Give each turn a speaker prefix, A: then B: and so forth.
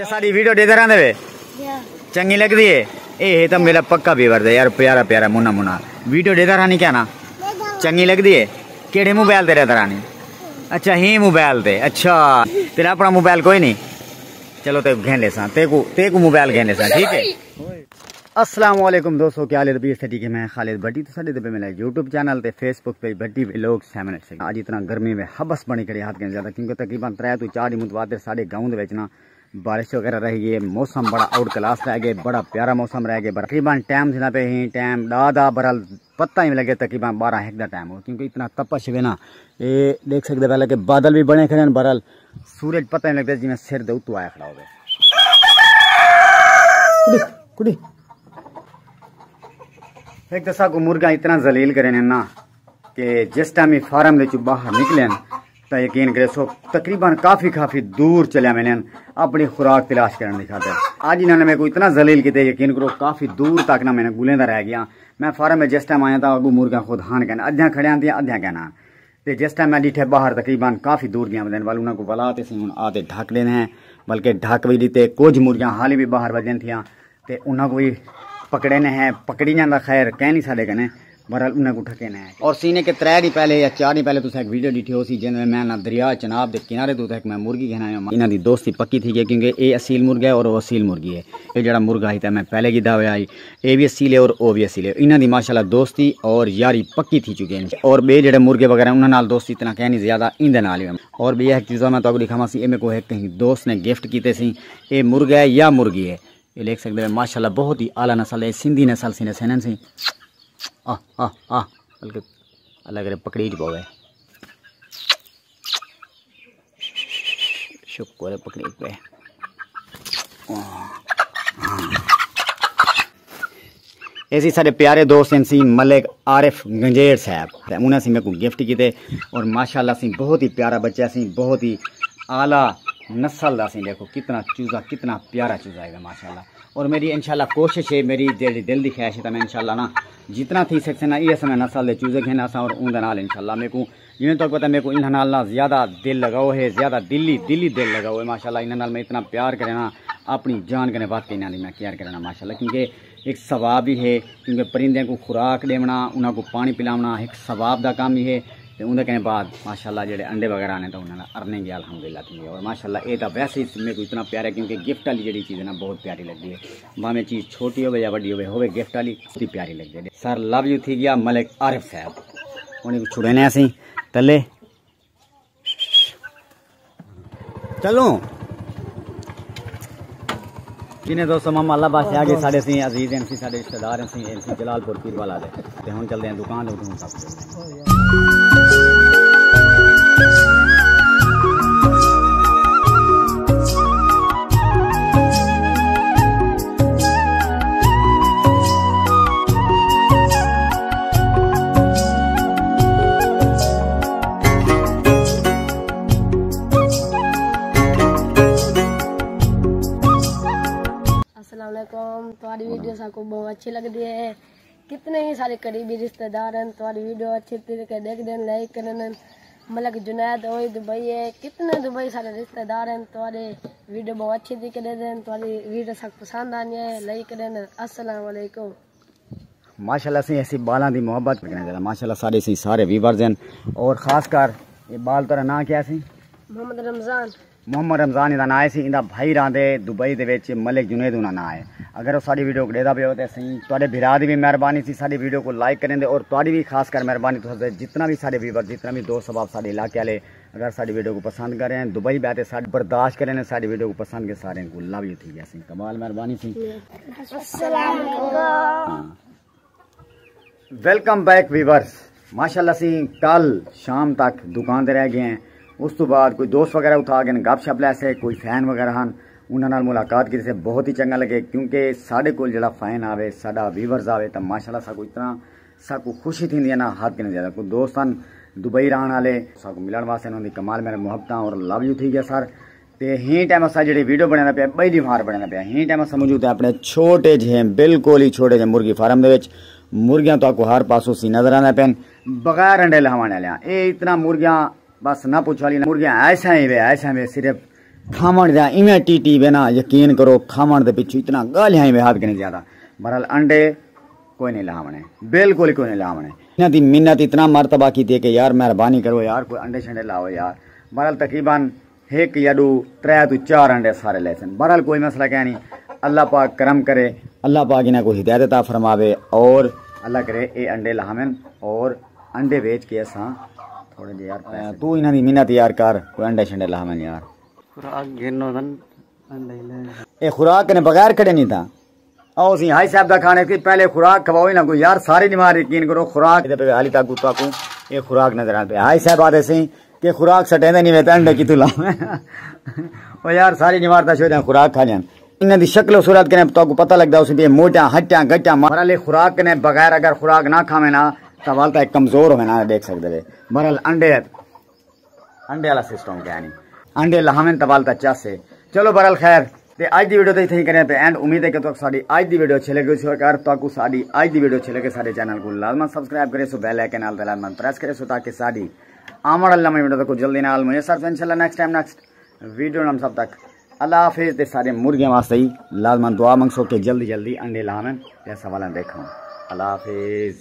A: अच्छा सारी वीडियो देखते रहंदे वे चंगी लगदी है ये तो मेरा पक्का व्यूअर है यार प्यारा प्यारा मुन्ना मुन्ना वीडियो देखता रहनी क्या ना चंगी लगदी है केड़े मोबाइल ते रहता रहनी अच्छा ही मोबाइल ते अच्छा तेरा अपना मोबाइल कोई नहीं चलो ते घेन ले सा तेको मोबाइल घेन ले सा ठीक है। अस्सलाम वालेकुम दोस्तों क्या हाल है तबीयत ठीक है मैं खालिद भट्टी तो साडे पे मेरा यूट्यूब चैनल ते फेसबुक पे भट्टी व्लॉग 7 मिनट से आज इतना गर्मी में हबस बनी करे हाथ के ज्यादा क्योंकि तकरीबन 3 to 4 मुतवातिर साडे गांव दे विच ना बारिश वगैरह रह गई मौसम बड़ा आउट क्लास रह गए बड़ा प्यारा मौसम रह गया तकरीबन टाइम जिना पे ही टाइम दादा बरल पता ही लगे तकरीबन 12 का टाइम हो क्योंकि इतना तपश है ना ये देख सकते पहले कि बादल भी बने खड़े बरल सूरज पता नहीं लगता जिवें सिर दे उत्तों आया खड़ा हो कुड़ी एक दसा को मुर्गा इतना जलील करे ना कि जिस टाइम फार्म दे बाहर निकले तो यकीन करे सो तकरीबन काफी दूर चलिया मैंने अपनी खुराक तलाश करने की खातिर आज इन्होंने मेरे को इतना जलील किया यकीन करो काफी दूर तक ना मैंने गुलेंदा रह गया मैं फार्म में जिस टाइम आया था अगू मुर्गा खुद हान कहना अद्धियां खड़े आंदी अद्धियां कहना ते जिस टाइम मैं डिठे बाहर तकरीबन काफी दूर गया बदन वाल उन्होंने को बुला ते हुन आते ढक लेने हैं बल्कि ढक भी दीते कुछ मुर्गियां हाली भी बाहर वजन थियां ते उन्होंने को भी पकड़े ने हैं पकड़ी जाता खैर कह नहीं साढ़े कने बहरहाल उन्हें को ठके ने और सीने के 3 दिन पहले या 4 दिन पहले तुम एक वीडियो डिठी हो सी जिनमें मैं ना दरिया चनाब के किनारे तो एक मैं मुर्गी कहना इन्हों की दोस्ती पक्की थी गई क्योंकि ये असील मुर्गा है और वो असील मुर्गी है ये जरा मुर्गा ही था मैं पहले गिदा हुआ आई ये भी असील है और वो भी असील है इन्हों की माशाल्लाह दोस्ती और यारी पक्की थी चुकी है और बे जो मुर्गे वगैरह उन्होंने दोस्ती इतना कह नहीं ज्यादा इंदे नाल और भी एक चीज़ मैं तो दिखावा सी मेरे को एक कहीं दोस्त ने गिफ्ट किए सी ये मुर्गा है या मुर्गी है ये देख सकते हैं माशाल्लाह बहुत ही आला नस्ल है सिंधी नस्ल सी सेनन सी बल्कि अलग अलग पकड़ी च पावे शुक्र है पकड़ी पे ऐसी सारे प्यारे दोस्त हैं सी मलिक आरिफ गंजेर साहब उन्हें सी मेरे को गिफ्ट किए और माशाल्लाह सी बहुत ही प्यारा बच्चा सी बहुत ही आला नस्ल का सी देखो कितना चूज़ा कितना प्यारा चूज़ा है माशाल्लाह और मेरी इंशाल्लाह कोशिश है मेरी दिल की ख्वाहिश है तो मैं इंशाल्लाह ना जितना थी सकते ना ये समय नस्ल के चूज़े खेना और उनके नाल इंशाल्लाह मेरे को जिन्हें तो पता मेरे को इन नाल ना ज़्यादा दिल लगाओ है ज़्यादा दिली दिल लगाओ है माशाल्लाह इन नाल मैं इतना प्यार करे ना अपनी जान करने बात कहना मैं केयर करना माशाल्लाह क्योंकि एक सवाब ही है क्योंकि परिंदे को खुराक देना उन्होंने को पानी पिलाना एक सवाब का काम ही है तो उनके कहने बाद माशाल्लाह जो अंडे वगैरह आने तो उन्होंने अर्निंग अल्हम्दुलिल्लाह थी और माशाल्लाह ये तो वैसे ही मेरे को इतना प्यारा है क्योंकि गिफ्ट वाली जी चीज़ है ना बहुत प्यारी लगती है भावें चीज़ छोटी हो या बड़ी हो गिफ्ट वाली बहुत प्यारी लगती है सर लव यू थी गया मलिक आरिफ साहब उन्हें छुड़ने असी तले चलो जिन्हें दोस्तों मामा अल्लाह बादशाह आगे साढ़े सी अजीज हैं साढ़े रिश्तेदार हैं सी जलालपुर पीर वाला दे हम चलते हैं दुकान
B: तुम्हारी वीडियो सबको बहुत अच्छी लगती है कितने ही सारे करीबी रिश्तेदार हैं तुम्हारी वीडियो अच्छी तरीके देख दें लाइक करें मलक जुनैद वही दुबई है कितने दुबई सारे रिश्तेदार हैं तुम्हारे वीडियो बहुत अच्छी तरीके दे दें तुम्हारी वीडियो सब पसंद आनी है लाइक करें अस्सलाम वालेकुम
A: माशाल्लाह से ऐसी बालों की मोहब्बत करना चाहिए माशाल्लाह सारे सी सारे व्यूअर्स हैं और खासकर ये बाल तेरा नाम क्या सी मोहम्मद रमजान इहदा नाम सी इंदा भाई रहांदे दुबई दे विच मलिक जुनैद उन्हां नाम है अगर वो साड़ी वीडियो को देदा पे हो तो सही तुहाडे भिरा दी भी मेहरबानी सी साड़ी वीडियो को लाइक करें और तुहाडी भी खासकर मेहरबानी तुहाडे जितना भी सारे व्यूअर जितना भी दोस्त सब सारे इलाके वाले अगर साड़ी वीडियो को पसंद करें दुबई बैठे साड़ी बर्दाश्त करें साड़ी वीडियो को पसंद के सारे को लव यू थी ऐसी कमाल मेहरबानी सी वेलकम बैक व्यूअर्स माशाल्लाह सी कल शाम तक दुकान ते रह गए हैं उस तो बाद कोई दोस्त वगैरह उठा गए गप शप लैसे कोई फैन वगैरह हैं उन्होंने मुलाकात की से बहुत ही चंगा लगे क्योंकि साढ़े को जो फैन आवे साडा व्यूअर्स आवे तो माशाल्लाह साको इतना साको खुशी थी ना हाथ के ज़्यादा कोई दोस्त दुबई रहने वाले साको मिलने वास्ते उन्होंने कमाल मेरे मुहब्बत और लव यू थी गया सर तो ही टाइम असा जी वीडियो बनना पाया बड़ी फार बनना पाया ही टाइम अस मौजूद है अपने छोटे जे बिल्कुल ही छोटे जे मुर्गी फार्म के मुर्गियां तो आपको हर पासों सी नजर आने पैन बगैर अंडे लहवाने वाले ये इतना मुर्गियां बस ना पूछो वाली मुर्गियां ऐसा ही वे सिर्फ खावण दिया इवें टी बेना यकीन करो खावण दे पिछू इतना गालियां ही हाथ करने ज्यादा। बहरहाल अंडे कोई नहीं लावणे, बिल्कुल कोई नहीं लावणे। इन्हां दी मिन्नत इतना मरतबा की थी कि यार मेहरबानी करो यार कोई अंडे शंडे लाओ यार। बहरहाल तकरीबन 1 या 2 3 तो 4 अंडे सारे ले सन। बहरहाल कोई मसला क्या नहीं, अल्लाह पाक करम करे, अल्लाह पाक इन्हें को हिदायत अता फरमावे और अल्लाह करे ये अंडे लावन और अंडे बेच के असा थोड़े जे यार तू इन्हां दी मिन्नत यार कर कोई अंडे शंडे लावन यार। खुराक गिनो दन अंडे ले ए खुराक ने बगैर खड़े नहीं था। आओ सी हाई साहब दा खाने की पहले खुराक खवाओ ही ना कोई यार सारे निमार यकीन करो खुराक इधर पे हाली ताकू ताकू ये खुराक नजर आते हाई साहब आते सी कि खुराक सटेंदे नहीं वेता अंडे कितु लावे ओ यार सारी निमारता छोड़ खुराक खा जान। इन्हां दी शक्ल सूरत कने ताकू पता लगदा उस भी मोटा हट्टा गट्टा बहरहाल खुराक ने बगैर अगर खुराक ना खावे ना तो वालता कमजोर होवे ना देख सकदे वे। बहरहाल अंडे वाला सिस्टम क्या नहीं अंडे लावें तो वालता चासे। चलो बहरहाल खैर ते आज दी वीडियो तो इत्थे ही करें पे एंड उम्मीद है कि तो साडी आज दी वीडियो अच्छी लगी हो अगर ताकू साडी आज दी वीडियो अच्छी लगे सारे चैनल को लाजमन सब्सक्राइब करे सो बेल आइकन नाल लाजमन प्रेस करे सो ताकि साडी आमड़ अल्लाह में वीडियो को जल्दी नाल मुयसर इंशाल्लाह नेक्स्ट टाइम नेक्स्ट वीडियो हम सब तक अल्लाह हाफिज। ते सारे मुर्गियां वास्ते ही लाजमन दुआ मंगसो के जल्दी जल्दी अंडे लावें जैसा वाला देखो। अल्लाह हाफिज।